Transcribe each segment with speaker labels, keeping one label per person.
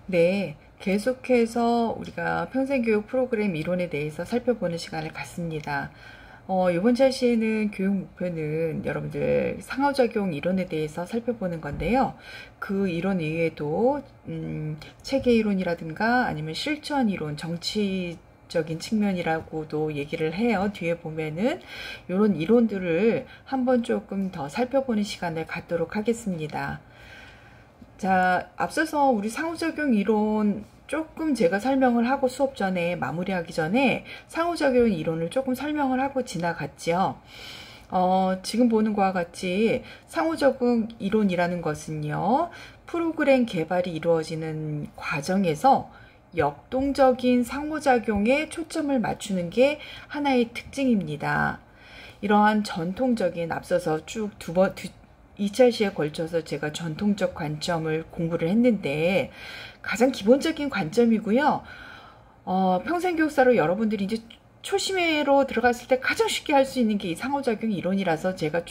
Speaker 1: 네, 계속해서 우리가 평생교육 프로그램 이론에 대해서 살펴보는 시간을 갖습니다. 이번 제시에는 교육 목표는 여러분들 상호작용 이론에 대해서 살펴보는 건데요. 그 이론 이외에도 체계 이론이라든가 아니면 실천 이론, 정치적인 측면이라고도 얘기를 해요. 뒤에 보면은 이런 이론들을 한번 조금 더 살펴보는 시간을 갖도록 하겠습니다. 자, 앞서서 우리 상호작용 이론 조금 제가 설명을 하고 수업 전에 마무리하기 전에 상호작용 이론을 조금 설명을 하고 지나갔죠. 지금 보는 것과 같이 상호작용 이론이라는 것은요, 프로그램 개발이 이루어지는 과정에서 역동적인 상호작용에 초점을 맞추는 게 하나의 특징입니다. 이러한 전통적인 앞서서 쭉 2차 시에 걸쳐서 제가 전통적 관점을 공부를 했는데 가장 기본적인 관점이고요. 평생교육사로 여러분들이 이제 초심회로 들어갔을 때 가장 쉽게 할 수 있는 게 이 상호작용 이론이라서 제가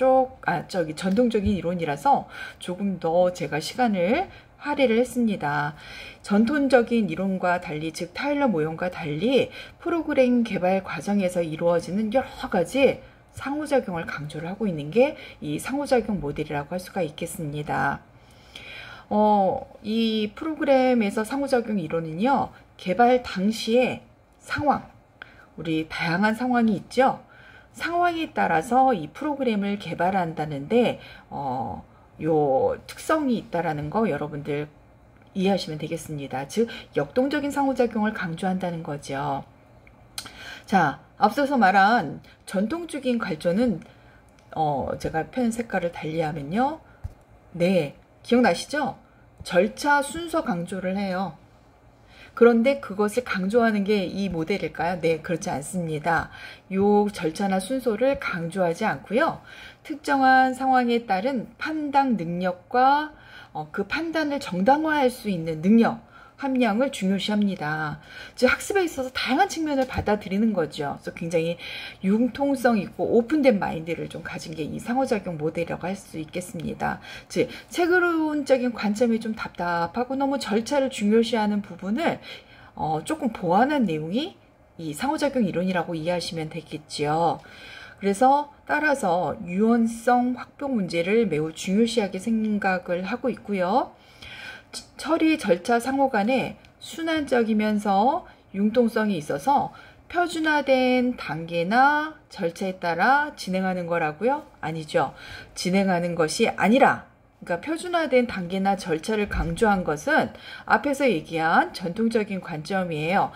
Speaker 1: 전통적인 이론이라서 조금 더 제가 시간을 할애를 했습니다. 전통적인 이론과 달리, 즉 타일러 모형과 달리 프로그램 개발 과정에서 이루어지는 여러 가지 상호작용을 강조를 하고 있는 게 이 상호작용 모델이라고 할 수가 있겠습니다. 이 프로그램에서 상호작용 이론은요, 개발 당시의 상황, 우리 다양한 상황이 있죠. 상황에 따라서 이 프로그램을 개발한다는데 요 특성이 있다라는 거 여러분들 이해하시면 되겠습니다. 즉 역동적인 상호작용을 강조한다는 거죠. 자, 앞서서 말한 전통적인 관점은 제가 펜 색깔을 달리하면요. 네, 기억나시죠? 절차 순서 강조를 해요. 그런데 그것을 강조하는 게 이 모델일까요? 네, 그렇지 않습니다. 요 절차나 순서를 강조하지 않고요. 특정한 상황에 따른 판단 능력과 그 판단을 정당화할 수 있는 능력, 함량을 중요시합니다. 즉 학습에 있어서 다양한 측면을 받아들이는 거죠. 그래서 굉장히 융통성 있고 오픈된 마인드를 좀 가진 게 이 상호작용 모델이라고 할 수 있겠습니다. 즉 체계론적인 관점이 좀 답답하고 너무 절차를 중요시하는 부분을 조금 보완한 내용이 이 상호작용 이론이라고 이해하시면 되겠지요. 그래서 따라서 유연성 확보 문제를 매우 중요시하게 생각을 하고 있고요. 처리 절차 상호 간에 순환적이면서 융통성이 있어서 표준화된 단계나 절차에 따라 진행하는 거라고요? 아니죠. 진행하는 것이 아니라, 그러니까 표준화된 단계나 절차를 강조한 것은 앞에서 얘기한 전통적인 관점이에요.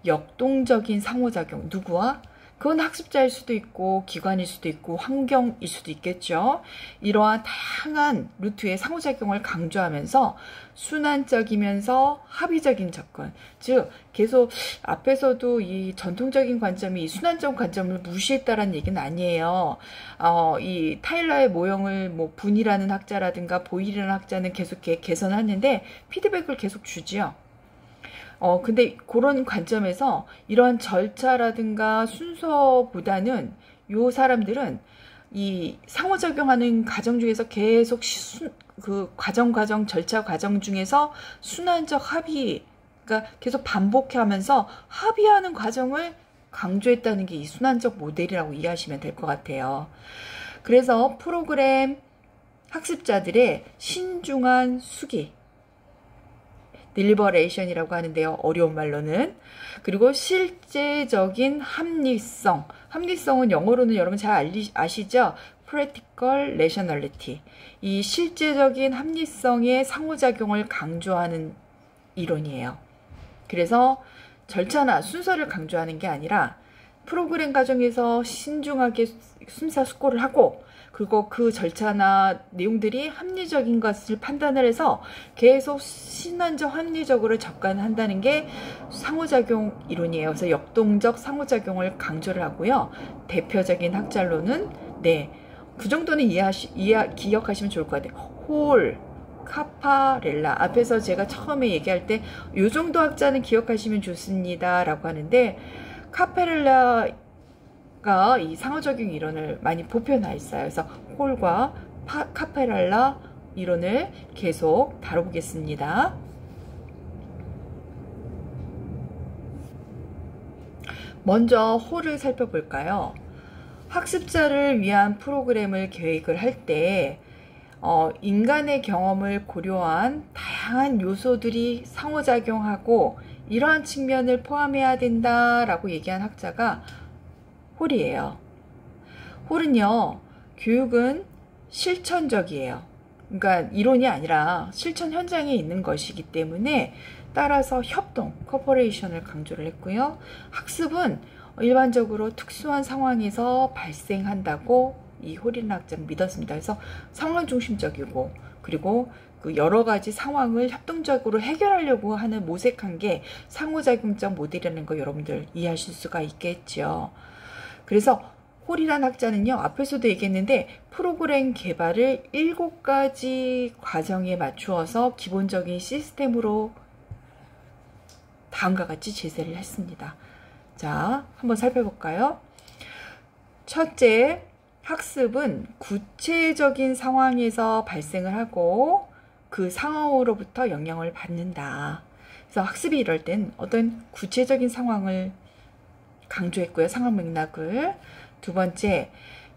Speaker 1: 역동적인 상호작용, 누구와? 그건 학습자일 수도 있고 기관일 수도 있고 환경일 수도 있겠죠. 이러한 다양한 루트의 상호작용을 강조하면서 순환적이면서 합의적인 접근, 즉 계속 앞에서도 이 전통적인 관점이 이 순환적 관점을 무시했다라는 얘기는 아니에요. 이 타일러의 모형을 뭐 분이라는 학자라든가 보일이라는 학자는 계속 개선하는데 피드백을 계속 주지요. 근데 그런 관점에서 이런 절차라든가 순서보다는 요 사람들은 이 상호작용하는 과정 중에서 계속 그 과정 절차 과정 중에서 순환적 합의, 그러니까 계속 반복하면서 합의하는 과정을 강조했다는 게 이 순환적 모델이라고 이해하시면 될 것 같아요. 그래서 프로그램 학습자들의 신중한 수기, 딜리버레이션이라고 하는데요. 어려운 말로는. 그리고 실제적인 합리성. 합리성은 영어로는 여러분 잘 아시죠? Practical Rationality. 이 실제적인 합리성의 상호작용을 강조하는 이론이에요. 그래서 절차나 순서를 강조하는 게 아니라 프로그램 과정에서 신중하게 심사숙고를 하고 그리고 그 절차나 내용들이 합리적인 것을 판단을 해서 계속 신환적 합리적으로 접근한다는 게 상호작용 이론이에요. 그래서 역동적 상호작용을 강조를 하고요. 대표적인 학자로는 네, 그 정도는 기억하시면 좋을 것 같아요. 홀, 카파렐라. 앞에서 제가 처음에 얘기할 때 이 정도 학자는 기억하시면 좋습니다 라고 하는데 카파렐라 이 상호작용 이론을 많이 보편화 했어요. 그래서 홀과 카페랄라 이론을 계속 다뤄보겠습니다. 먼저 홀을 살펴볼까요? 학습자를 위한 프로그램을 계획을 할 때 인간의 경험을 고려한 다양한 요소들이 상호작용하고 이러한 측면을 포함해야 된다라고 얘기한 학자가 홀이에요. 홀은요, 교육은 실천적이에요. 그러니까 이론이 아니라 실천 현장에 있는 것이기 때문에 따라서 협동, 코퍼레이션을 강조를 했고요. 학습은 일반적으로 특수한 상황에서 발생한다고 이 홀이라는 학자는 믿었습니다. 그래서 상황 중심적이고 그리고 그 여러 가지 상황을 협동적으로 해결하려고 하는 모색한 게 상호작용적 모델이라는 거 여러분들 이해하실 수가 있겠죠. 그래서 홀이란 학자는요, 앞에서도 얘기했는데 프로그램 개발을 7가지 과정에 맞추어서 기본적인 시스템으로 다음과 같이 제시를 했습니다. 자, 한번 살펴볼까요? 첫째, 학습은 구체적인 상황에서 발생을 하고 그 상황으로부터 영향을 받는다. 그래서 학습이 이럴 땐 어떤 구체적인 상황을 강조했고요. 상황 맥락을. 두 번째,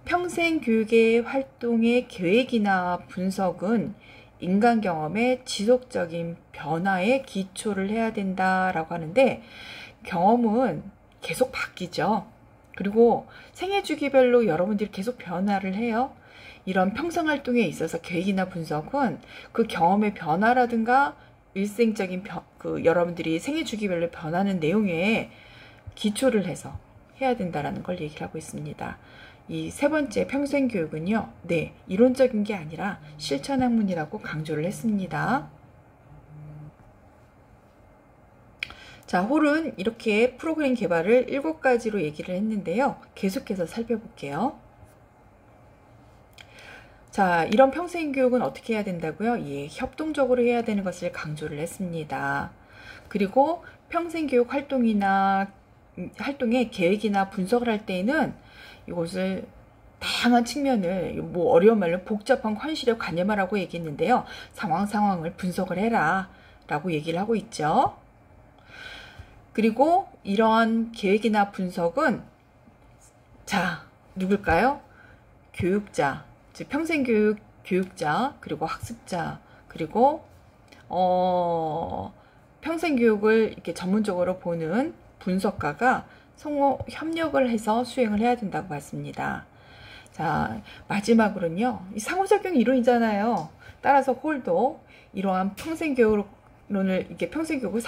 Speaker 1: 평생 교육의 활동의 계획이나 분석은 인간 경험의 지속적인 변화에 기초를 해야 된다라고 하는데 경험은 계속 바뀌죠. 그리고 생애 주기별로 여러분들이 계속 변화를 해요. 이런 평생 활동에 있어서 계획이나 분석은 그 경험의 변화라든가 일생적인 여러분들이 생애 주기별로 변하는 내용에 기초를 해서 해야 된다라는 걸 얘기를 하고 있습니다. 이 세 번째 평생 교육은요, 네, 이론적인 게 아니라 실천 학문이라고 강조를 했습니다. 자, 홀은 이렇게 프로그램 개발을 7가지로 얘기를 했는데요. 계속해서 살펴볼게요. 자, 이런 평생 교육은 어떻게 해야 된다고요? 예, 협동적으로 해야 되는 것을 강조를 했습니다. 그리고 평생 교육 활동의 계획이나 분석을 할 때에는 이것을 다양한 측면을 뭐 어려운 말로 복잡한 현실의 관념하라고 얘기했는데요. 상황을 분석을 해라 라고 얘기를 하고 있죠. 그리고 이런 계획이나 분석은 자, 누굴까요? 교육자, 즉 평생교육 교육자, 그리고 학습자, 그리고 평생교육을 이렇게 전문적으로 보는 분석가가 상호 협력을 해서 수행을 해야 된다고 봤습니다. 자, 마지막으로는요, 이 상호작용 이론이잖아요. 따라서 홀도 이러한 평생교육론을 이렇게 평생교육을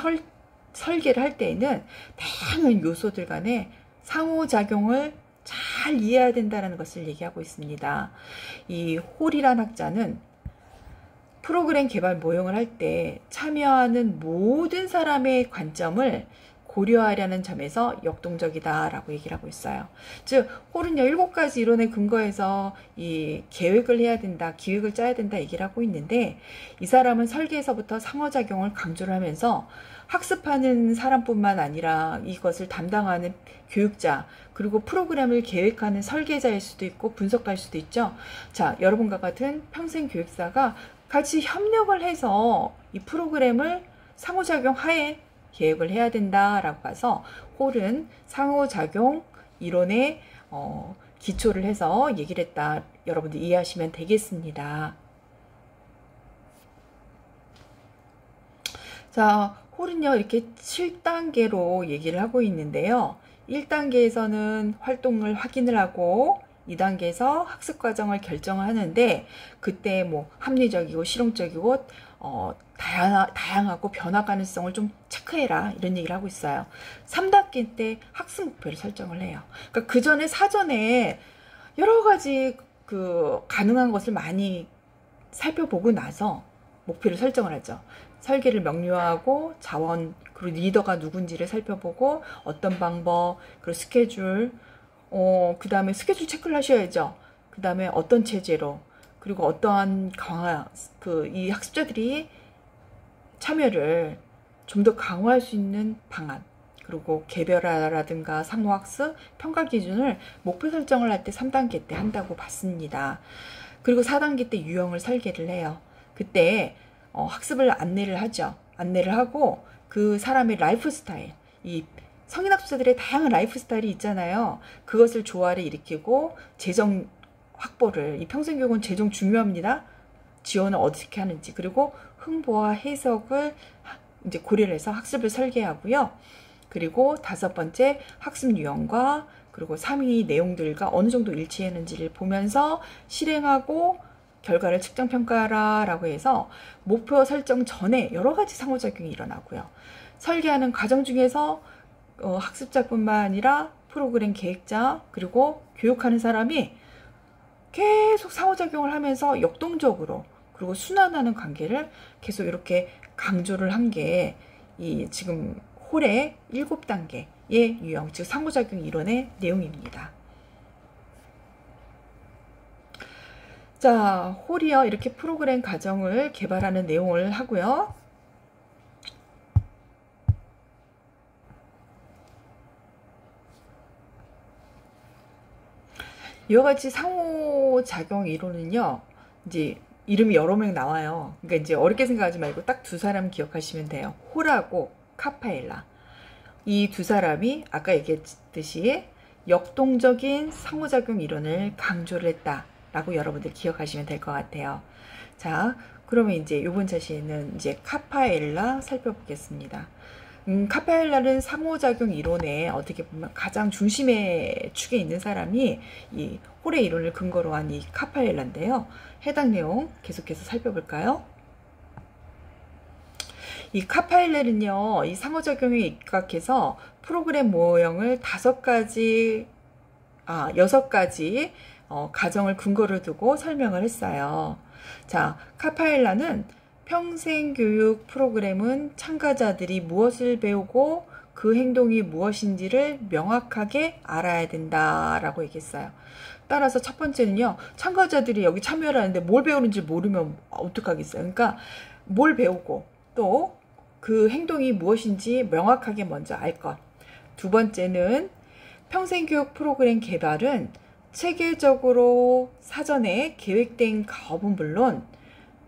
Speaker 1: 설계를 할 때에는 다양한 요소들 간의 상호작용을 잘 이해해야 된다는 것을 얘기하고 있습니다. 이 홀이란 학자는 프로그램 개발 모형을 할 때 참여하는 모든 사람의 관점을 고려하려는 점에서 역동적이다라고 얘기를 하고 있어요. 즉, 홀은요, 7가지 이론에 근거해서 이 계획을 해야 된다, 기획을 짜야 된다 얘기를 하고 있는데 이 사람은 설계에서부터 상호작용을 강조를 하면서 학습하는 사람뿐만 아니라 이것을 담당하는 교육자, 그리고 프로그램을 계획하는 설계자일 수도 있고 분석가일 수도 있죠. 자, 여러분과 같은 평생 교육사가 같이 협력을 해서 이 프로그램을 상호작용 하에 계획을 해야 된다라고 봐서 홀은 상호작용 이론에 기초를 해서 얘기를 했다. 여러분들 이해하시면 되겠습니다. 자, 홀은요, 이렇게 7단계로 얘기를 하고 있는데요. 1단계에서는 활동을 확인을 하고 2단계에서 학습 과정을 결정하는데 그때 뭐 합리적이고 실용적이고 다양하고 변화 가능성을 좀 체크해라 이런 얘기를 하고 있어요. 3단계 때 학습 목표를 설정을 해요. 그러니까 그 전에 사전에 여러 가지 가능한 것을 많이 살펴보고 나서 목표를 설정을 하죠. 설계를 명료하고 자원 그리고 리더가 누군지를 살펴보고 어떤 방법 그리고 스케줄 그 다음에 스케줄 체크를 하셔야죠. 그 다음에 어떤 체제로 그리고 어떠한 강화 이 학습자들이 참여를 좀 더 강화할 수 있는 방안 그리고 개별화라든가 상호학습 평가 기준을 목표 설정을 할 때 3단계 때 한다고 봤습니다. 그리고 4단계 때 유형을 설계를 해요. 그때 학습을 안내를 하죠. 안내를 하고 그 사람의 라이프 스타일 이 성인학습자들의 다양한 라이프 스타일이 있잖아요. 그것을 조화를 일으키고 재정 확보를, 이 평생교육은 재정 중요합니다. 지원을 어떻게 하는지, 그리고 홍보와 해석을 이제 고려를 해서 학습을 설계하고요. 그리고 5번째, 학습 유형과 그리고 3위 내용들과 어느 정도 일치했는지를 보면서 실행하고 결과를 측정평가라고 해서 목표 설정 전에 여러 가지 상호작용이 일어나고요. 설계하는 과정 중에서 학습자뿐만 아니라 프로그램 계획자 그리고 교육하는 사람이 계속 상호작용을 하면서 역동적으로 그리고 순환하는 관계를 계속 이렇게 강조를 한 게 이 지금 홀의 7단계의 유형, 즉 상호작용 이론의 내용입니다. 자, 홀이요, 이렇게 프로그램 과정을 개발하는 내용을 하고요. 이와 같이 상호작용 이론은요, 이제 이름이 여러 명 나와요. 그러니까 이제 어렵게 생각하지 말고 딱 2사람 기억하시면 돼요. 홀하고 카파엘라. 이 2사람이 아까 얘기했듯이 역동적인 상호작용 이론을 강조를 했다라고 여러분들 기억하시면 될 것 같아요. 자, 그러면 이제 이번 차시에는 이제 카파엘라 살펴보겠습니다. 카파엘라는 상호작용 이론에 어떻게 보면 가장 중심의 축에 있는 사람이 이 홀의 이론을 근거로 한 이 카파엘라인데요. 해당 내용 계속해서 살펴볼까요? 이 카파엘라는요, 이 상호작용에 입각해서 프로그램 모형을 6가지 가정을 근거로 두고 설명을 했어요. 자, 카파엘라는 평생교육 프로그램은 참가자들이 무엇을 배우고 그 행동이 무엇인지를 명확하게 알아야 된다라고 얘기했어요. 따라서 첫 번째는요, 참가자들이 여기 참여를 하는데 뭘 배우는지 모르면 어떡하겠어요. 그러니까 뭘 배우고 또 그 행동이 무엇인지 명확하게 먼저 알 것. 2번째는 평생교육 프로그램 개발은 체계적으로 사전에 계획된 가업은 물론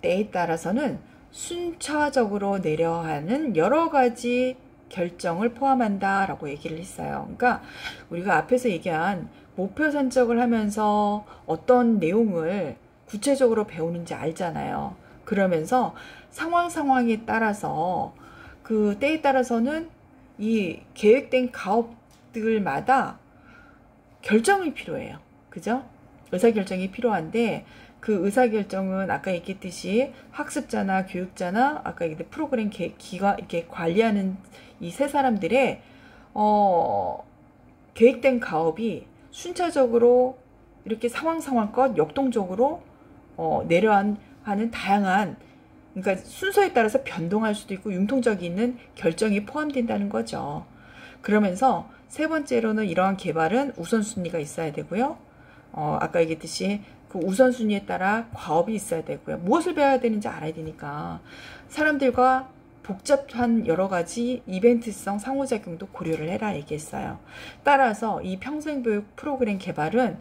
Speaker 1: 때에 따라서는 순차적으로 내려야 하는 여러 가지 결정을 포함한다라고 얘기를 했어요. 그러니까 우리가 앞에서 얘기한 목표 선적을 하면서 어떤 내용을 구체적으로 배우는지 알잖아요. 그러면서 상황에 따라서 그 때에 따라서는 이 계획된 가업들마다 결정이 필요해요. 그죠? 의사결정이 필요한데 그 의사결정은 아까 얘기했듯이 학습자나 교육자나 아까 얘기했듯이 프로그램 이렇게 관리하는 이 3사람들의 계획된 가업이 순차적으로 이렇게 상황껏 역동적으로 내려야 하는 다양한, 그러니까 순서에 따라서 변동할 수도 있고 융통적이 있는 결정이 포함된다는 거죠. 그러면서 3번째로는 이러한 개발은 우선순위가 있어야 되고요. 아까 얘기했듯이 그 우선순위에 따라 과업이 있어야 되고요. 무엇을 배워야 되는지 알아야 되니까 사람들과 복잡한 여러 가지 이벤트성 상호작용도 고려를 해라 얘기했어요. 따라서 이 평생교육 프로그램 개발은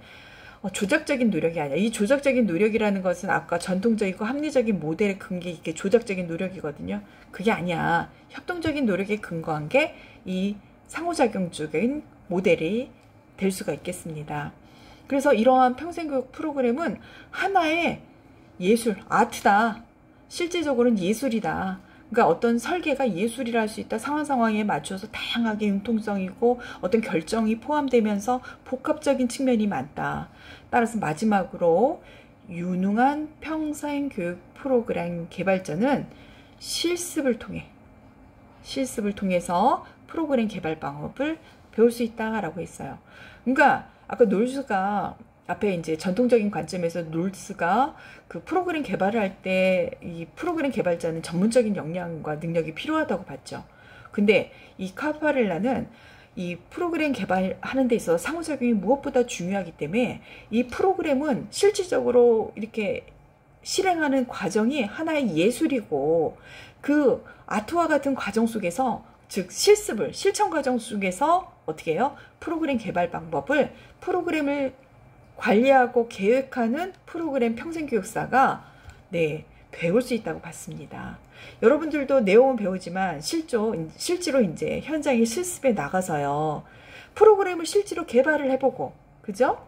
Speaker 1: 조작적인 노력이 아니야. 이 조작적인 노력이라는 것은 아까 전통적이고 합리적인 모델의 근기 이게 조작적인 노력이거든요. 그게 아니야. 협동적인 노력에 근거한 게 이 상호작용적인 모델이 될 수가 있겠습니다. 그래서 이러한 평생교육 프로그램은 하나의 예술, 아트다. 실제적으로는 예술이다. 그러니까 어떤 설계가 예술이라 할 수 있다. 상황에 맞춰서 다양하게 융통성이고 어떤 결정이 포함되면서 복합적인 측면이 많다. 따라서 마지막으로 유능한 평생교육 프로그램 개발자는 실습을 통해서 프로그램 개발 방법을 배울 수 있다라고 했어요. 그러니까 아까 놀스가 앞에 이제 전통적인 관점에서 놀스가 그 프로그램 개발을 할 때 이 프로그램 개발자는 전문적인 역량과 능력이 필요하다고 봤죠. 근데 이 카파렐라는 이 프로그램 개발하는 데 있어서 상호작용이 무엇보다 중요하기 때문에 이 프로그램은 실질적으로 이렇게 실행하는 과정이 하나의 예술이고 그 아트와 같은 과정 속에서 즉 실천 과정 속에서 어떻게 해요? 프로그램 개발 방법을 프로그램을 관리하고 계획하는 프로그램 평생교육사가 배울 수 있다고 봤습니다. 여러분들도 내용은 배우지만 실제로 이제 현장에 실습에 나가서요. 프로그램을 실제로 개발을 해보고, 그죠?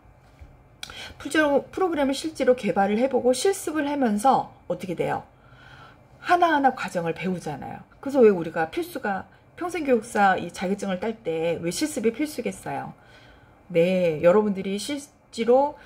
Speaker 1: 프로그램을 실제로 개발을 해보고 실습을 하면서 어떻게 돼요? 하나하나 과정을 배우잖아요. 그래서 왜 우리가 평생교육사 이 자격증을 딸 때 왜 실습이 필수겠어요? 네, 여러분들이 실제로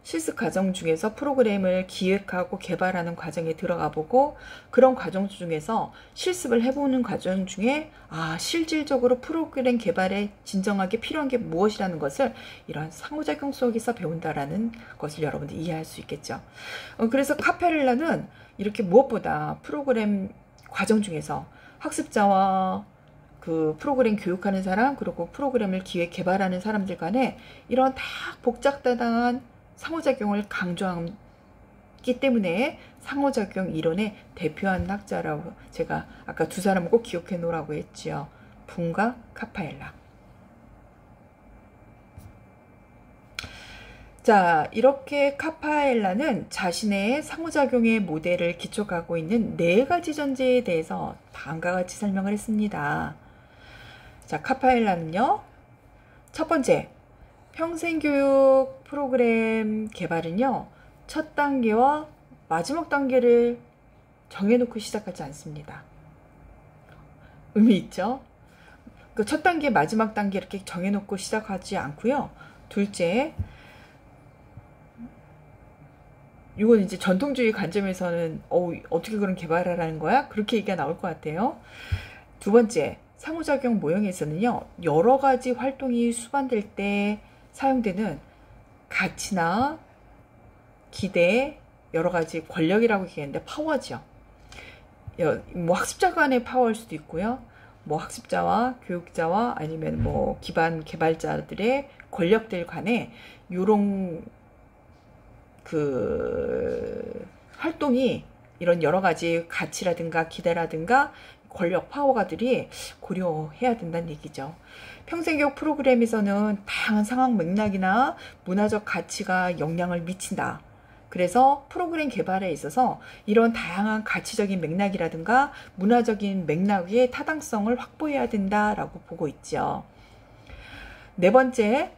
Speaker 1: 실습 과정 중에서 프로그램을 기획하고 개발하는 과정에 들어가 보고 그런 과정 중에서 실습을 해보는 과정 중에 실질적으로 프로그램 개발에 진정하게 필요한 게 무엇이라는 것을 이러한 상호작용 속에서 배운다라는 것을 여러분들이 이해할 수 있겠죠. 그래서 카페렐라는 이렇게 무엇보다 프로그램 과정 중에서 학습자와 그 프로그램 교육하는 사람, 그리고 프로그램을 기획 개발하는 사람들 간에 이런 다 복잡다단한 상호작용을 강조하기 때문에 상호작용 이론의 대표한 학자라고 제가 아까 두 사람을 꼭 기억해 놓으라고 했지요. 붕과 카파엘라. 자, 이렇게 카파엘라는 자신의 상호작용의 모델을 기초하고 있는 4가지 전제에 대해서 다음과 같이 설명을 했습니다. 자, 카파엘라는요, 첫 번째, 평생교육 프로그램 개발은요, 첫 단계와 마지막 단계를 정해놓고 시작하지 않습니다. 의미 있죠? 그 첫 단계, 마지막 단계 이렇게 정해놓고 시작하지 않고요. 둘째, 이건 이제 전통주의 관점에서는 어떻게 그런 개발하라는 거야? 그렇게 얘기가 나올 것 같아요. 두 번째, 상호작용 모형에서는요, 여러 가지 활동이 수반될 때 사용되는 가치나 기대, 여러 가지 권력이라고 얘기했는데 파워죠. 뭐 학습자 간의 파워일 수도 있고요. 뭐 학습자와 교육자와 아니면 뭐 기반 개발자들의 권력들 간에 요런 그 활동이 이런 여러 가지 가치라든가 기대라든가 권력 파워가들이 고려해야 된다는 얘기죠. 평생교육 프로그램에서는 다양한 상황 맥락이나 문화적 가치가 영향을 미친다. 그래서 프로그램 개발에 있어서 이런 다양한 가치적인 맥락이라든가 문화적인 맥락의 타당성을 확보해야 된다라고 보고 있죠. 네 번째,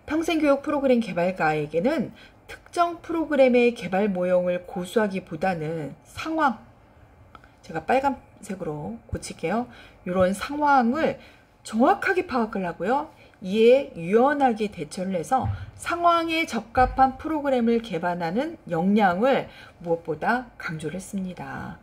Speaker 1: 평생교육 프로그램 개발가에게는 특정 프로그램의 개발 모형을 고수하기보다는 상황, 제가 빨간색으로 고칠게요. 이런 상황을 정확하게 파악을 하고요. 이에 유연하게 대처를 해서 상황에 적합한 프로그램을 개발하는 역량을 무엇보다 강조를 했습니다.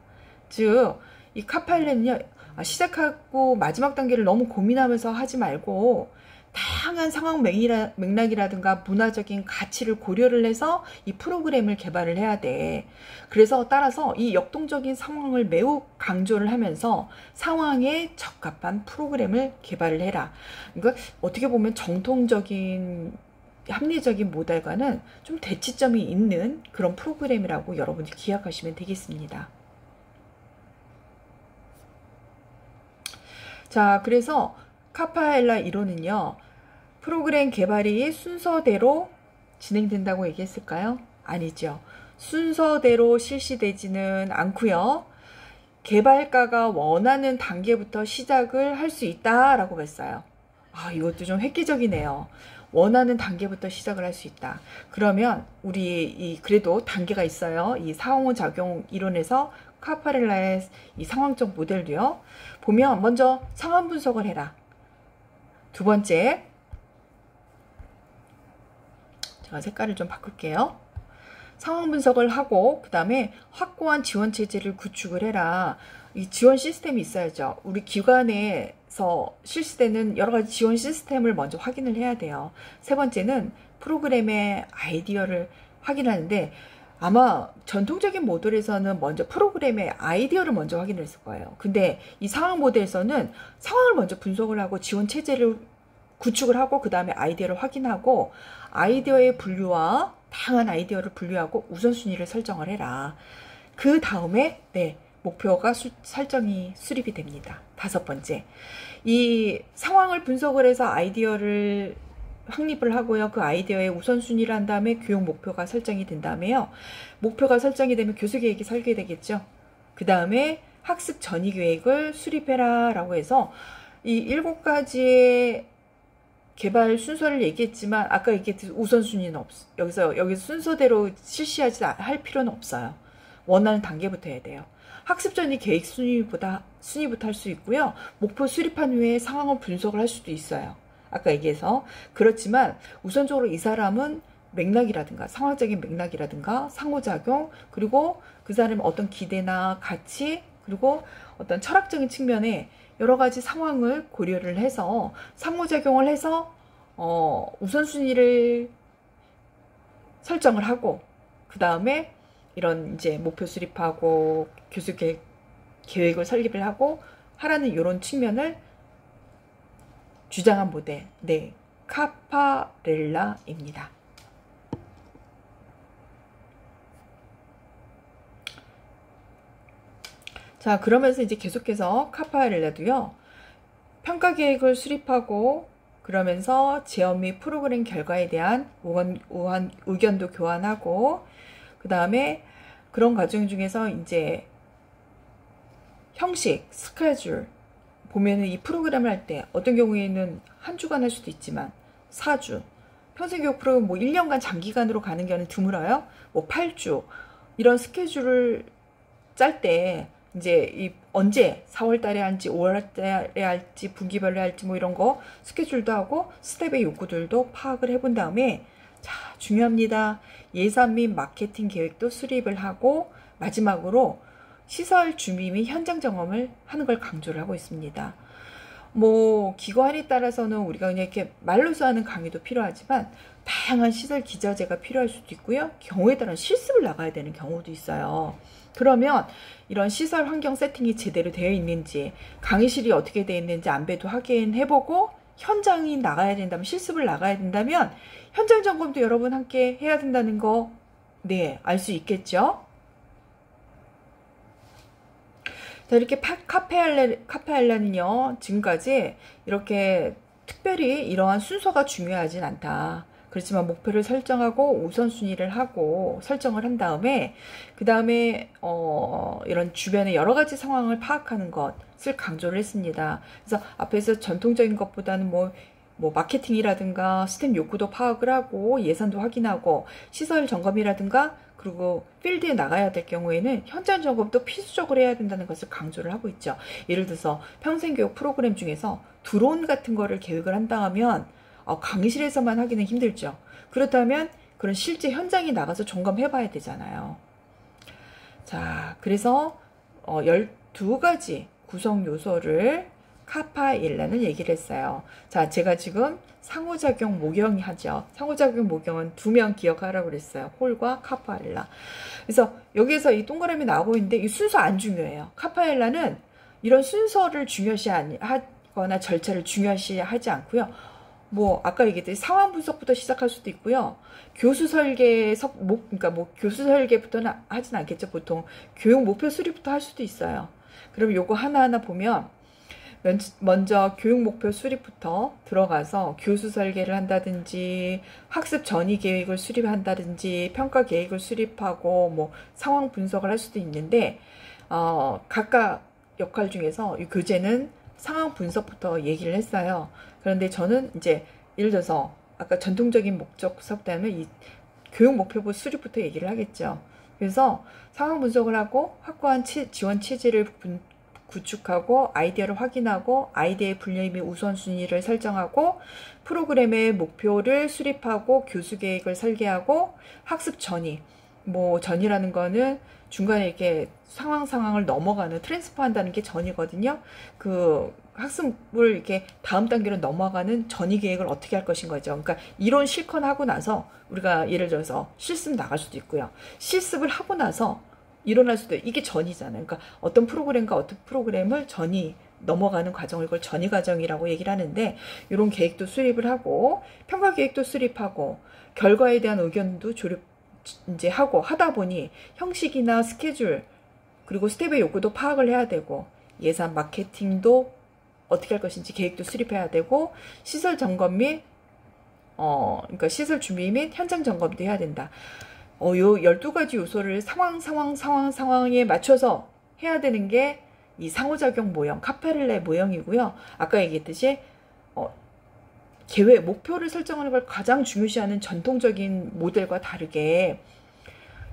Speaker 1: 즉, 이 카파엘라는요, 시작하고 마지막 단계를 너무 고민하면서 하지 말고 다양한 상황 맥락이라든가 문화적인 가치를 고려를 해서 이 프로그램을 개발을 해야 돼. 그래서 따라서 이 역동적인 상황을 매우 강조를 하면서 상황에 적합한 프로그램을 개발을 해라. 그러니까 어떻게 보면 정통적인 합리적인 모델과는 좀 대치점이 있는 그런 프로그램이라고 여러분들이 기억하시면 되겠습니다. 자, 그래서 카파엘라 이론은요, 프로그램 개발이 순서대로 진행된다고 얘기했을까요? 아니죠. 순서대로 실시되지는 않고요. 개발가가 원하는 단계부터 시작을 할 수 있다라고 했어요. 이것도 좀 획기적이네요. 원하는 단계부터 시작을 할 수 있다. 그러면 우리 그래도 단계가 있어요. 이 상호작용 이론에서 카파렐라의 이 상황적 모델도요. 보면 먼저 상황 분석을 해라. 두 번째, 제가 색깔을 좀 바꿀게요. 상황 분석을 하고 그 다음에 확고한 지원 체제를 구축을 해라. 이 지원 시스템이 있어야죠. 우리 기관에서 실시되는 여러 가지 지원 시스템을 먼저 확인을 해야 돼요. 세 번째는 프로그램의 아이디어를 확인하는데 아마 전통적인 모델에서는 먼저 프로그램의 아이디어를 먼저 확인을 했을 거예요. 근데 이 상황 모델에서는 상황을 먼저 분석을 하고 지원 체제를 구축을 하고 그 다음에 아이디어를 확인하고 아이디어의 분류와 다양한 아이디어를 분류하고 우선순위를 설정을 해라. 그 다음에 목표가 설정이 수립이 됩니다. 다섯 번째, 이 상황을 분석을 해서 아이디어를 확립을 하고요. 그 아이디어의 우선순위를 한 다음에 교육 목표가 설정이 된 다음에요. 목표가 설정이 되면 교수계획이 설계되겠죠. 그 다음에 학습 전이 계획을 수립해라 라고 해서 이 7가지의 개발 순서를 얘기했지만 아까 얘기했듯이 우선순위는 여기서 순서대로 실시하지 할 필요는 없어요. 원하는 단계부터 해야 돼요. 학습 전이 계획 순위부터 할 수 있고요. 목표 수립한 후에 상황을 분석을 할 수도 있어요. 아까 얘기해서. 그렇지만 우선적으로 이 사람은 맥락이라든가 상황적인 맥락이라든가 상호작용, 그리고 그 사람의 어떤 기대나 가치, 그리고 어떤 철학적인 측면에 여러 가지 상황을 고려를 해서 상호작용을 해서 우선순위를 설정을 하고, 그 다음에 이런 이제 목표 수립하고 교수 계획을 설립을 하고 하라는 이런 측면을 주장한 모델, 네, 카파렐라입니다. 자, 그러면서 이제 계속해서 카파렐라도요, 평가 계획을 수립하고 그러면서 제어 및 프로그램 결과에 대한 의견도 교환하고, 그 다음에 그런 과정 중에서 이제 형식, 스케줄 보면은 이 프로그램을 할 때 어떤 경우에는 한 주간 할 수도 있지만 4주, 평생교육 프로그램 뭐 1년간 장기간으로 가는 경우는 드물어요. 뭐 8주 이런 스케줄을 짤 때 이제 언제 4월 달에 할지 5월 달에 할지 분기별로 할지 뭐 이런 거 스케줄도 하고 스텝의 요구들도 파악을 해본 다음에, 자, 중요합니다. 예산 및 마케팅 계획도 수립을 하고 마지막으로 시설 준비 및 현장 점검을 하는 걸 강조를 하고 있습니다. 뭐 기관에 따라서는 우리가 그냥 이렇게 말로서 하는 강의도 필요하지만 다양한 시설 기자재가 필요할 수도 있고요. 경우에 따라 실습을 나가야 되는 경우도 있어요. 그러면 이런 시설 환경 세팅이 제대로 되어 있는지, 강의실이 어떻게 되어 있는지 안배도 확인해보고, 현장이 나가야 된다면, 실습을 나가야 된다면 현장 점검도 여러분 함께 해야 된다는 거, 네, 알 수 있겠죠? 자, 이렇게 카페알라는요, 지금까지 이렇게 특별히 이러한 순서가 중요하진 않다. 그렇지만 목표를 설정하고 우선순위를 하고 설정을 한 다음에, 그 다음에 이런 주변의 여러 가지 상황을 파악하는 것을 강조를 했습니다. 그래서 앞에서 전통적인 것보다는 뭐 마케팅이라든가 시스템 욕구도 파악을 하고 예산도 확인하고 시설 점검이라든가, 그리고 필드에 나가야 될 경우에는 현장 점검도 필수적으로 해야 된다는 것을 강조를 하고 있죠. 예를 들어서 평생교육 프로그램 중에서 드론 같은 거를 계획을 한다 하면 강의실에서만 하기는 힘들죠. 그렇다면 그런 실제 현장에 나가서 점검해 봐야 되잖아요. 자, 그래서 12가지 구성 요소를 카파일라는 얘기를 했어요. 자, 제가 지금 상호작용 모경이 하죠. 상호작용 모경은 2명 기억하라고 그랬어요. 홀과 카파일라. 그래서 여기에서 이 동그라미 나오고 있는데 이 순서 안 중요해요. 카파일라는 이런 순서를 중요시 하거나 절차를 중요시 하지 않고요. 뭐 아까 얘기했듯이 상황 분석부터 시작할 수도 있고요. 교수 설계에서 그러니까 교수 설계부터는 하진 않겠죠. 보통 교육 목표 수립부터 할 수도 있어요. 그럼 요거 하나하나 보면 먼저 교육 목표 수립부터 들어가서 교수 설계를 한다든지 학습 전이 계획을 수립한다든지 평가 계획을 수립하고 뭐 상황 분석을 할 수도 있는데, 각각 역할 중에서 이 교재는 상황 분석부터 얘기를 했어요. 그런데 저는 이제 예를 들어서 아까 전통적인 목적석 때문에 이 교육 목표부 수립부터 얘기를 하겠죠. 그래서 상황 분석을 하고 확고한 지원 체제를 구축하고 아이디어를 확인하고 아이디어의 분류 및 우선순위를 설정하고 프로그램의 목표를 수립하고 교수 계획을 설계하고 학습 전이, 뭐 전이라는 거는 중간에 이렇게 상황을 넘어가는 트랜스퍼 한다는 게 전이거든요. 그 학습을 이렇게 다음 단계로 넘어가는 전이 계획을 어떻게 할 것인 거죠. 그러니까 이론 실컷 하고 나서 우리가 예를 들어서 실습 나갈 수도 있고요. 실습을 하고 나서 일어날 수도 있고, 이게 전이잖아요. 그러니까 어떤 프로그램과 어떤 프로그램을 전이 넘어가는 과정을 이걸 전이 과정이라고 얘기를 하는데, 이런 계획도 수립을 하고 평가 계획도 수립하고 결과에 대한 의견도 이제 하다 보니 형식이나 스케줄 그리고 스텝의 요구도 파악을 해야 되고 예산 마케팅도 어떻게 할 것인지 계획도 수립해야 되고 시설 점검 및 그러니까 시설 준비 및 현장 점검도 해야 된다. 요 12가지 요소를 상황에 맞춰서 해야 되는 게 이 상호작용 모형, 카페를레 모형이고요. 아까 얘기했듯이 계획, 목표를 설정하는 걸 가장 중요시하는 전통적인 모델과 다르게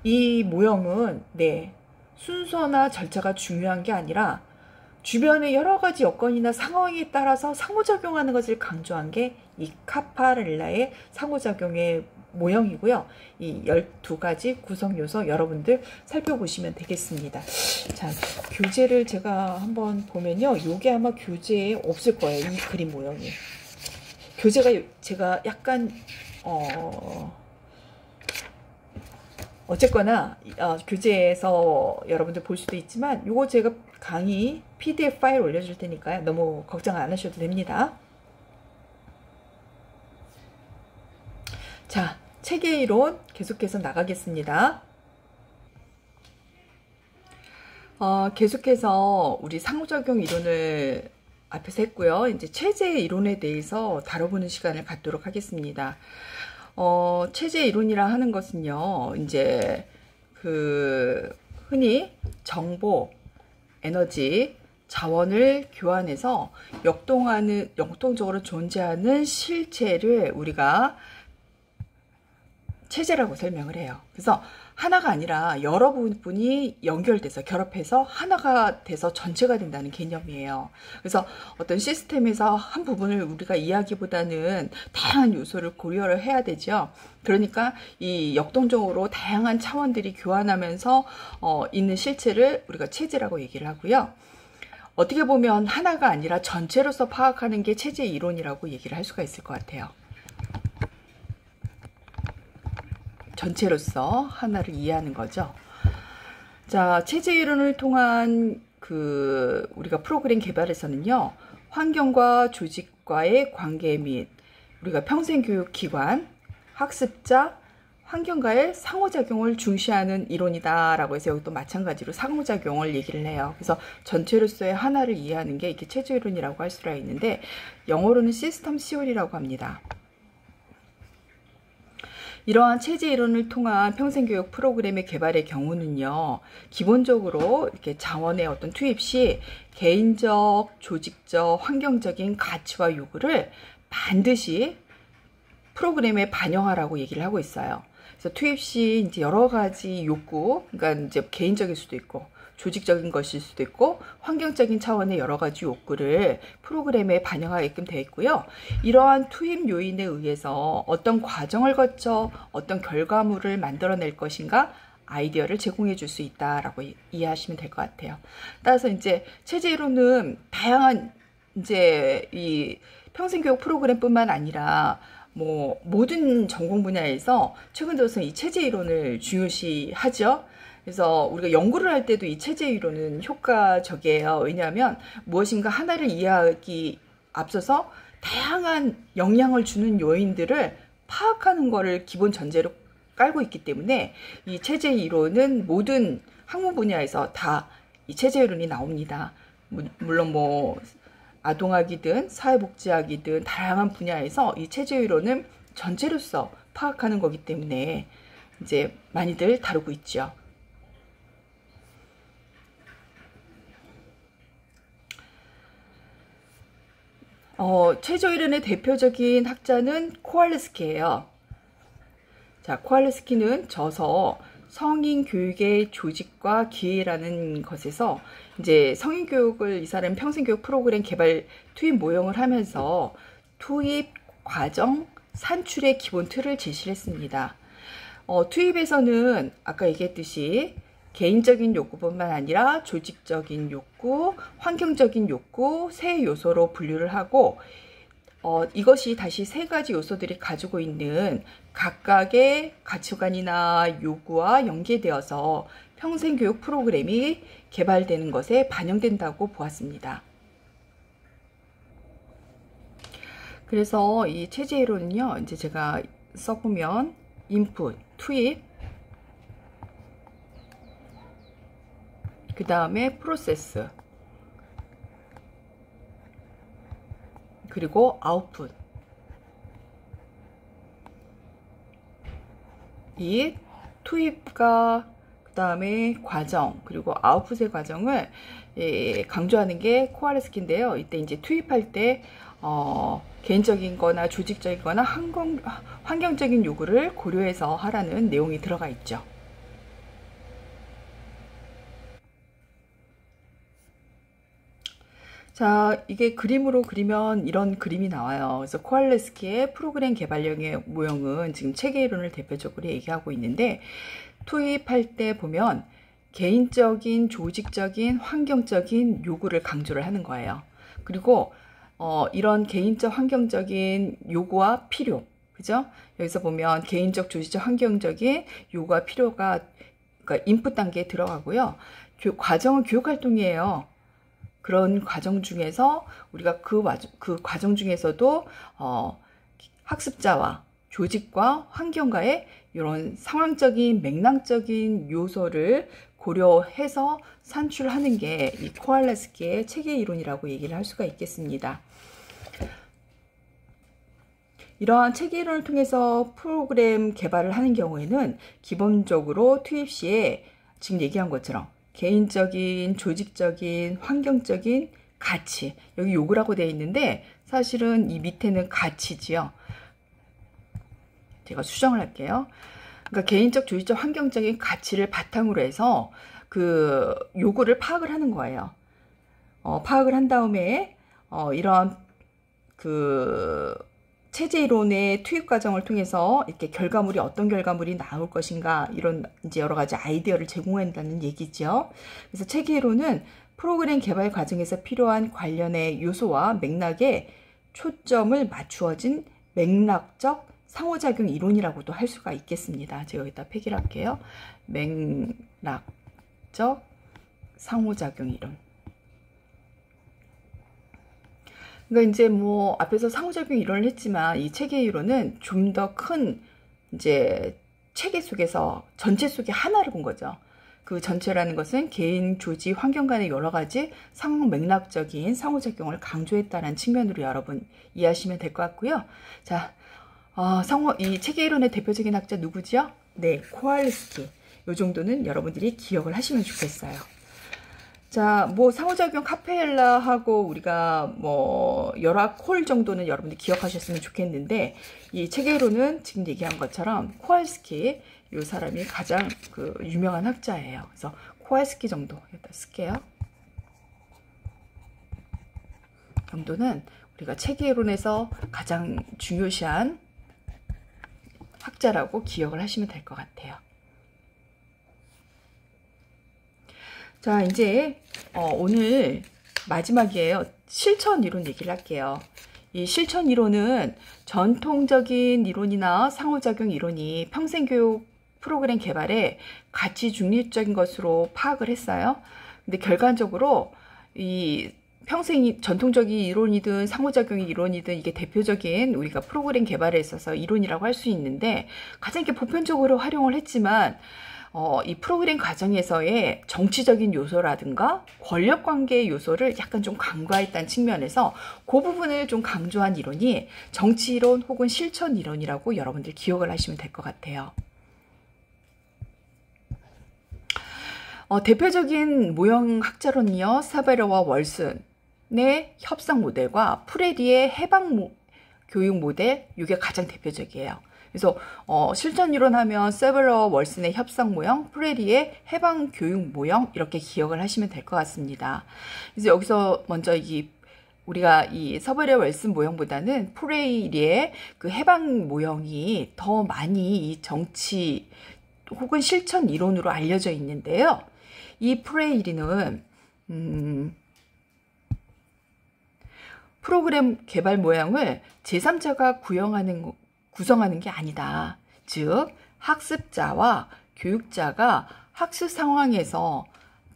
Speaker 1: 이 모형은 순서나 절차가 중요한 게 아니라 주변의 여러 가지 여건이나 상황에 따라서 상호작용하는 것을 강조한 게 이 카파렐라의 상호작용의 모형이고요. 이 12가지 구성 요소 여러분들 살펴보시면 되겠습니다. 자, 교재를 제가 한번 보면요. 요게 아마 교재에 없을 거예요. 이 그림 모형이. 교재가 제가 약간 어쨌거나 교재에서 여러분들 볼 수도 있지만 요거 제가 강의 PDF 파일 올려줄 테니까요. 너무 걱정 안 하셔도 됩니다. 자, 체계 이론 계속해서 나가겠습니다. 계속해서 우리 상호작용 이론을 앞에서 했고요. 이제 체제 이론에 대해서 다뤄보는 시간을 갖도록 하겠습니다. 체제 이론이라 하는 것은요, 이제 흔히 정보, 에너지, 자원을 교환해서 역동적으로 존재하는 실체를 우리가 체제라고 설명을 해요. 그래서 하나가 아니라 여러 부분이 연결돼서 결합해서 하나가 돼서 전체가 된다는 개념이에요. 그래서 어떤 시스템에서 한 부분을 우리가 이해하기보다는 다양한 요소를 고려를 해야 되죠. 그러니까 이 역동적으로 다양한 차원들이 교환하면서 있는 실체를 우리가 체제라고 얘기를 하고요. 어떻게 보면 하나가 아니라 전체로서 파악하는 게 체제 이론이라고 얘기를 할 수가 있을 것 같아요. 전체로서 하나를 이해하는 거죠. 자, 체제 이론을 통한 우리가 프로그램 개발에서는요, 환경과 조직과의 관계 및 우리가 평생교육기관, 학습자, 환경과의 상호작용을 중시하는 이론이다라고 해서 여기 또 마찬가지로 상호작용을 얘기를 해요. 그래서 전체로서의 하나를 이해하는 게 이게 체제 이론이라고 할 수가 있는데 영어로는 시스템 시올이라고 합니다. 이러한 체제 이론을 통한 평생교육 프로그램의 개발의 경우는요, 기본적으로 이렇게 자원의 어떤 투입 시 개인적, 조직적, 환경적인 가치와 요구를 반드시 프로그램에 반영하라고 얘기를 하고 있어요. 그래서 투입 시 이제 여러 가지 욕구, 그러니까 이제 개인적일 수도 있고, 조직적인 것일 수도 있고 환경적인 차원의 여러 가지 욕구를 프로그램에 반영하게끔 되어 있고요. 이러한 투입 요인에 의해서 어떤 과정을 거쳐 어떤 결과물을 만들어낼 것인가 아이디어를 제공해 줄 수 있다라고 이해하시면 될 것 같아요. 따라서 이제 체제 이론은 다양한 이제 이 평생교육 프로그램뿐만 아니라 모든 전공 분야에서 최근 들어서 이 체제 이론을 중요시하죠. 그래서 우리가 연구를 할 때도 이 체제 이론은 효과적이에요. 왜냐하면 무엇인가 하나를 이해하기 앞서서 다양한 영향을 주는 요인들을 파악하는 것을 기본 전제로 깔고 있기 때문에 이 체제 이론은 모든 학문 분야에서 다 이 체제 이론이 나옵니다. 물론 아동학이든 사회복지학이든 다양한 분야에서 이 체제 이론은 전체로서 파악하는 거기 때문에 이제 많이들 다루고 있죠. 체제 이론의 대표적인 학자는 코왈스키예요. 자, 코왈스키는 저서 성인 교육의 조직과 기회라는 것에서 이제 성인 교육을 이 사람 평생교육 프로그램 개발 투입 모형을 하면서 투입 과정 산출의 기본 틀을 제시를 했습니다. 투입에서는 아까 얘기했듯이 개인적인 욕구뿐만 아니라 조직적인 욕구, 환경적인 욕구 세 요소로 분류를 하고 이것이 다시 세 가지 요소들이 가지고 있는 각각의 가치관이나 요구와 연계되어서 평생교육 프로그램이 개발되는 것에 반영된다고 보았습니다. 그래서 이 체제 이론은요, 이제 제가 써보면 인풋, 투입, 그 다음에 프로세스, 그리고 아웃풋. 이 투입과 그 다음에 과정, 그리고 아웃풋의 과정을 강조하는 게 코알레스키인데요. 이때 이제 투입할 때 개인적인 거나 조직적인 거나 환경적인 요구를 고려해서 하라는 내용이 들어가 있죠. 자, 이게 그림으로 그리면 이런 그림이 나와요. 그래서 코알레스키의 프로그램 개발력의 모형은 지금 체계 이론을 대표적으로 얘기하고 있는데, 투입할 때 보면 개인적인, 조직적인, 환경적인 요구를 강조를 하는 거예요. 그리고 이런 개인적, 환경적인 요구와 필요, 그죠? 여기서 보면 개인적, 조직적, 환경적인 요구와 필요가 그러니까 인풋 단계에 들어가고요. 과정은 교육 활동이에요. 그런 과정 중에서 우리가 그 과정 중에서도 학습자와 조직과 환경과의 이런 상황적인 맥락적인 요소를 고려해서 산출하는 게 이 코알레스키의 체계 이론이라고 얘기를 할 수가 있겠습니다. 이러한 체계 이론을 통해서 프로그램 개발을 하는 경우에는 기본적으로 투입 시에 지금 얘기한 것처럼 개인적인, 조직적인, 환경적인 가치, 여기 요구라고 되어 있는데 사실은 이 밑에는 가치지요. 제가 수정을 할게요. 그러니까 개인적, 조직적, 환경적인 가치를 바탕으로 해서 그 요구를 파악을 하는 거예요. 파악을 한 다음에 이런 그 체제 이론의 투입 과정을 통해서 이렇게 결과물이 어떤 결과물이 나올 것인가, 이런 이제 여러 가지 아이디어를 제공한다는 얘기죠. 그래서 체계 이론은 프로그램 개발 과정에서 필요한 관련의 요소와 맥락에 초점을 맞추어진 맥락적 상호작용 이론이라고도 할 수가 있겠습니다. 제가 여기다 표기를 할게요. 맥락적 상호작용 이론. 그러니까 이제 뭐 앞에서 상호작용 이론을 했지만 이 체계 이론은 좀 더 큰 이제 체계 속에서 전체 속에 하나를 본 거죠. 그 전체라는 것은 개인, 조직, 환경 간의 여러 가지 상호 맥락적인 상호작용을 강조했다는 측면으로 여러분 이해하시면 될 것 같고요. 자, 이 체계 이론의 대표적인 학자 누구지요? 네, 코알레스키. 요 정도는 여러분들이 기억을 하시면 좋겠어요. 자, 뭐 상호작용 카페일라하고 우리가 뭐 열화콜 정도는 여러분들 기억하셨으면 좋겠는데, 이 체계로는 지금 얘기한 것처럼 코알스키, 이 사람이 가장 그 유명한 학자예요. 그래서 코알스키 정도 여기다 쓸게요. 정도는 우리가 체계이론에서 가장 중요시한 학자라고 기억을 하시면 될 것 같아요. 자, 이제 오늘 마지막이에요. 실천 이론 얘기를 할게요. 이 실천 이론은 전통적인 이론이나 상호작용 이론이 평생교육 프로그램 개발에 가치 중립적인 것으로 파악을 했어요. 근데 결과적으로 이 전통적인 이론이든 상호작용 이론이든 이게 대표적인 우리가 프로그램 개발에 있어서 이론이라고 할 수 있는데, 가장 이렇게 보편적으로 활용을 했지만 이 프로그램 과정에서의 정치적인 요소라든가 권력관계의 요소를 약간 좀 간과했다는 측면에서 그 부분을 좀 강조한 이론이 정치이론 혹은 실천 이론이라고 여러분들 기억을 하시면 될 것 같아요. 대표적인 모형 학자론이요, 사베르와 월슨의 협상 모델과 프레리의 해방 교육 모델, 이게 가장 대표적이에요. 그래서 실전 이론 하면 세베르와 월슨의 협상 모형, 프레리의 해방 교육 모형, 이렇게 기억을 하시면 될 것 같습니다. 그래서 여기서 먼저 우리가 이 세베르와 월슨 모형보다는 프레리의 그 해방 모형이 더 많이 이 정치 혹은 실천 이론으로 알려져 있는데요. 이 프레이리는 프로그램 개발 모형을 제3자가 구성하는 게 아니다. 즉, 학습자와 교육자가 학습 상황에서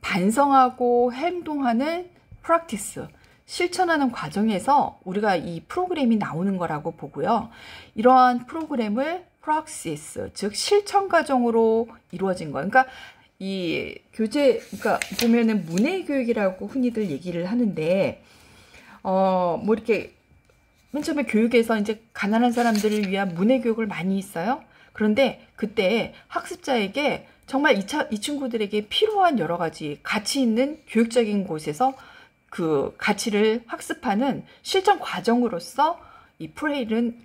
Speaker 1: 반성하고 행동하는 프랙티스, 실천하는 과정에서 우리가 이 프로그램이 나오는 거라고 보고요. 이러한 프로그램을 프랙시스, 즉 실천 과정으로 이루어진 거예요. 그러니까 이 그러니까 보면은 문해 교육이라고 흔히들 얘기를 하는데, 뭐 이렇게 맨 처음에 교육에서 이제 가난한 사람들을 위한 문해 교육을 많이 있어요. 그런데 그때 학습자에게 정말 이 친구들에게 필요한 여러 가지 가치 있는 교육적인 곳에서 그 가치를 학습하는 실전 과정으로서 이 프레일은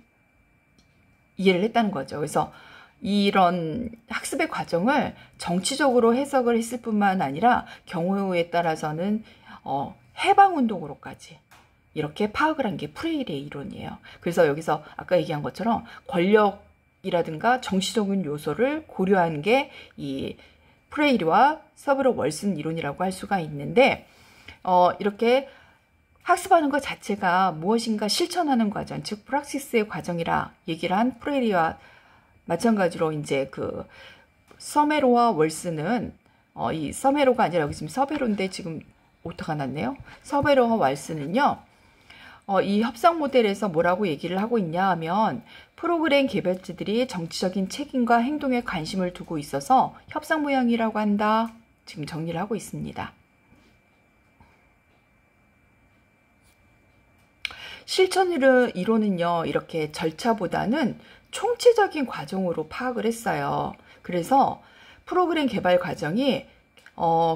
Speaker 1: 이해를 했다는 거죠. 그래서 이런 학습의 과정을 정치적으로 해석을 했을 뿐만 아니라 경우에 따라서는 해방운동으로까지 이렇게 파악을 한 게 프레일의 이론이에요. 그래서 여기서 아까 얘기한 것처럼 권력이라든가 정치적인 요소를 고려한 게 이 프레일과 서브로 월슨 이론이라고 할 수가 있는데, 이렇게 학습하는 것 자체가 무엇인가 실천하는 과정, 즉 프락시스의 과정이라 얘기를 한 프레일과 마찬가지로 이제 그 서메로와 월슨은 이 서메로가 아니라 여기 지금 서베로인데 지금 오타가 났네요. 서베로와 월슨은요, 이 협상 모델에서 뭐라고 얘기를 하고 있냐 하면 프로그램 개발자들이 정치적인 책임과 행동에 관심을 두고 있어서 협상 모양이라고 한다. 지금 정리를 하고 있습니다. 실천 이론은요, 이렇게 절차보다는 총체적인 과정으로 파악을 했어요. 그래서 프로그램 개발 과정이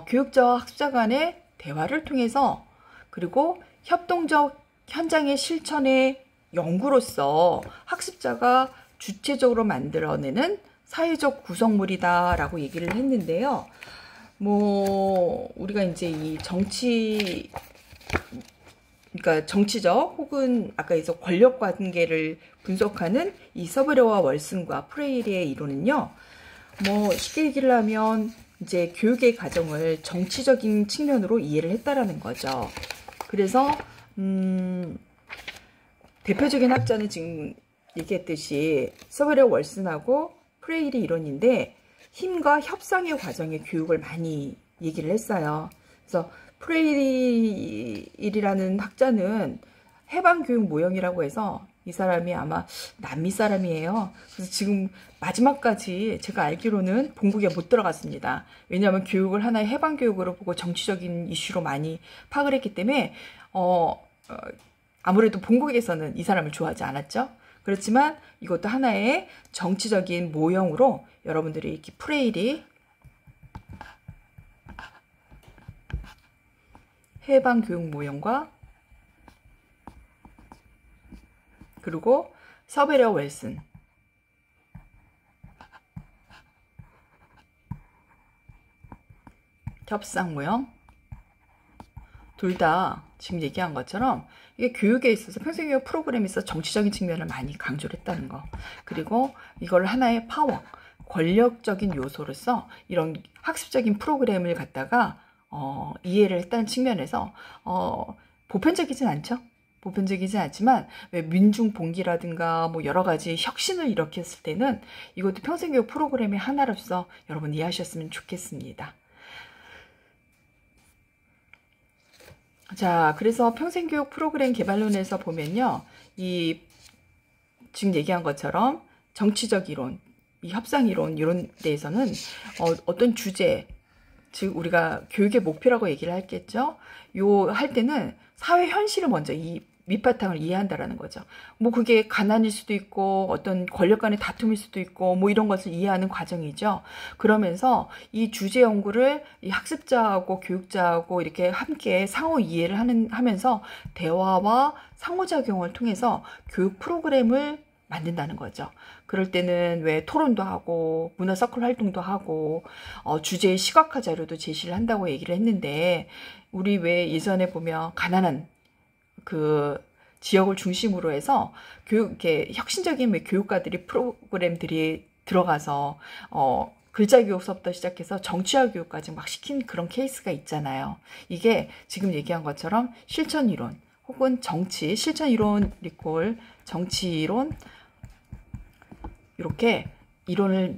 Speaker 1: 교육자와 학습자 간의 대화를 통해서, 그리고 협동적 현장의 실천의 연구로서 학습자가 주체적으로 만들어내는 사회적 구성물이다라고 얘기를 했는데요. 우리가 이제 이 그러니까 정치적 혹은 아까 에서 권력 관계를 분석하는 이 서브레와 월슨과 프레일의 이론은요, 쉽게 얘기를 하면 이제 교육의 과정을 정치적인 측면으로 이해를 했다라는 거죠. 그래서 대표적인 학자는 지금 얘기했듯이 서브레와 월슨하고 프레일의 이론인데, 힘과 협상의 과정의 교육을 많이 얘기를 했어요. 그래서 프레일이라는 학자는 해방교육 모형이라고 해서 이 사람이 아마 남미 사람이에요. 그래서 지금 마지막까지 제가 알기로는 본국에 못 들어갔습니다. 왜냐하면 교육을 하나의 해방교육으로 보고 정치적인 이슈로 많이 파악을 했기 때문에 아무래도 본국에서는 이 사람을 좋아하지 않았죠. 그렇지만 이것도 하나의 정치적인 모형으로 여러분들이 이렇게 프레일이 해방교육 모형과 그리고 서베레와 웰슨 협상 모형 둘 다 지금 얘기한 것처럼 이게 교육에 있어서 평생교육 프로그램에서 정치적인 측면을 많이 강조를 했다는 거, 그리고 이걸 하나의 파워, 권력적인 요소로서 이런 학습적인 프로그램을 갖다가 이해를 했다는 측면에서 보편적이진 않죠. 보편적이진 않지만 왜 민중봉기라든가 뭐 여러 가지 혁신을 일으켰을 때는 이것도 평생교육 프로그램의 하나로서 여러분 이해하셨으면 좋겠습니다. 자, 그래서 평생교육 프로그램 개발론에서 보면요, 이 지금 얘기한 것처럼 정치적 이론, 이 협상 이론 이런 데에서는 어떤 주제, 즉 우리가 교육의 목표라고 얘기를 했겠죠. 할 때는 사회 현실을 먼저 이 밑바탕을 이해한다라는 거죠. 그게 가난일 수도 있고 어떤 권력 간의 다툼일 수도 있고 이런 것을 이해하는 과정이죠. 그러면서 이 주제 연구를 이 학습자하고 교육자하고 이렇게 함께 상호 이해를 하면서 대화와 상호작용을 통해서 교육 프로그램을 만든다는 거죠. 그럴 때는 왜 토론도 하고 문화 서클 활동도 하고 주제의 시각화 자료도 제시를 한다고 얘기를 했는데, 우리 왜 예전에 보면 가난한 그 지역을 중심으로 해서 이렇게 혁신적인 교육가들이 프로그램들이 들어가서 글자 교육 수업부터 시작해서 정치화 교육까지 막 시킨 그런 케이스가 있잖아요. 이게 지금 얘기한 것처럼 실천 이론 혹은 실천 이론 리콜 정치 이론, 이렇게 이론의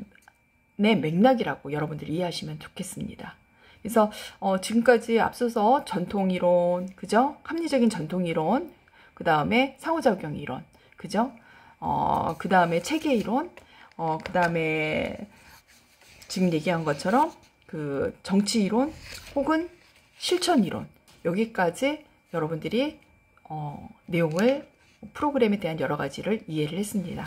Speaker 1: 맥락이라고 여러분들이 이해하시면 좋겠습니다. 그래서 지금까지 앞서서 전통이론, 그죠? 합리적인 전통이론, 그 다음에 상호작용 이론, 그죠? 그 다음에 체계이론, 그 다음에 지금 얘기한 것처럼 그 정치이론 혹은 실천이론, 여기까지 여러분들이 내용을, 프로그램에 대한 여러 가지를 이해를 했습니다.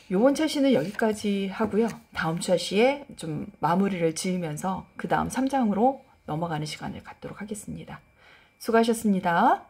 Speaker 1: 요번 차시는 여기까지 하고요. 다음 차시에 좀 마무리를 지으면서 그 다음 3장으로 넘어가는 시간을 갖도록 하겠습니다. 수고하셨습니다.